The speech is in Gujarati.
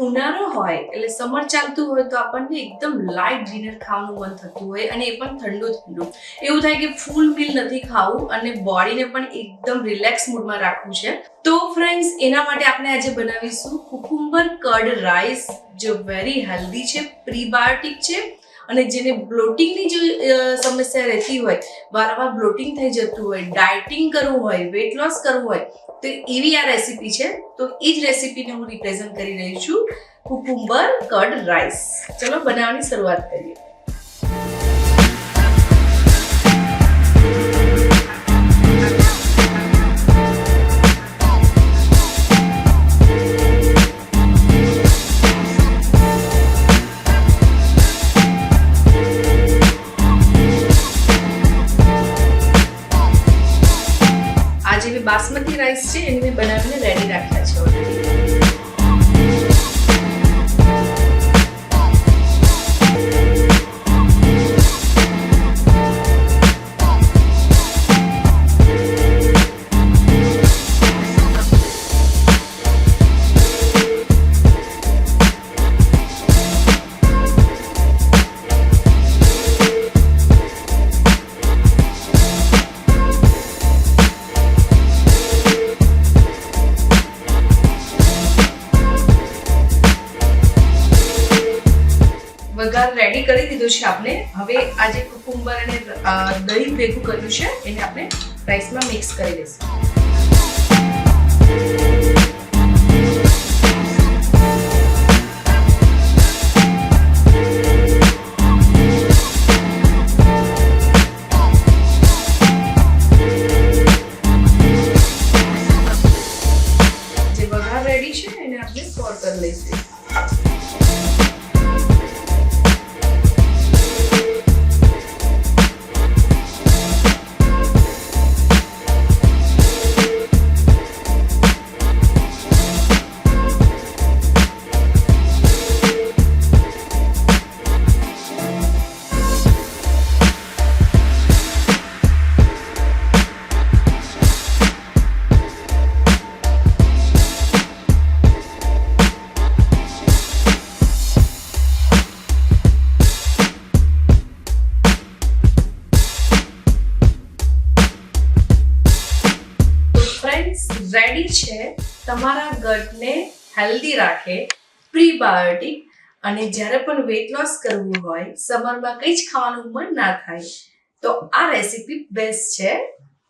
ઉનાળો હોય એટલે સમર ચાલતું હોય તો આપણને એકદમ લાઇટ ડિનર ખાવાનું મન થતું હોય અને એ પણ ઠંડુ ઠંડુ એવું થાય કે ફૂલ મીલ નથી ખાવું અને બોડીને પણ એકદમ રિલેક્સ મૂડમાં રાખવું છે. તો ફ્રેન્ડ્સ, એના માટે આપણે આજે બનાવીશું કુકુમ્બર કર્ડ રાઈસ, જે વેરી હેલ્ધી છે, પ્રીબાયોટિક છે અને જેને બ્લોટિંગની જો સમસ્યા રહેતી હોય, વારંવાર બ્લોટિંગ થઈ જતું હોય, ડાયટિંગ કરવું હોય, વેટ લોસ કરવું હોય, તો એવી આ રેસીપી છે. તો એ જ રેસીપીને હું રિપ્રેઝન્ટ કરી રહી છું, કુકુમ્બર કર્ડ રાઈસ. ચલો બનાવવાની શરૂઆત કરીએ. બાસમતી રાઈસ છે એને મેં બનાવીને રેડી રાખ્યા છે ઓલરેડી. વઘાર રેડી કરી દીધું છે આપણે. હવે આ જે કુકુમ્બર અને દહીં ભેગું કર્યું છે એને આપણે રાઈસમાં મિક્સ કરી દઈશું. જે વઘાર રેડી છે એને આપણે પોર કરી લઈશું. રેડી છે તમારા ગટને હેલ્ધી રાખે, પ્રીબાયોટિક, અને જ્યારે પણ વેટ લોસ કરવું હોય, સમરમાં કંઈ જ ખાવાનું મન ના થાય, તો આ રેસીપી બેસ્ટ છે.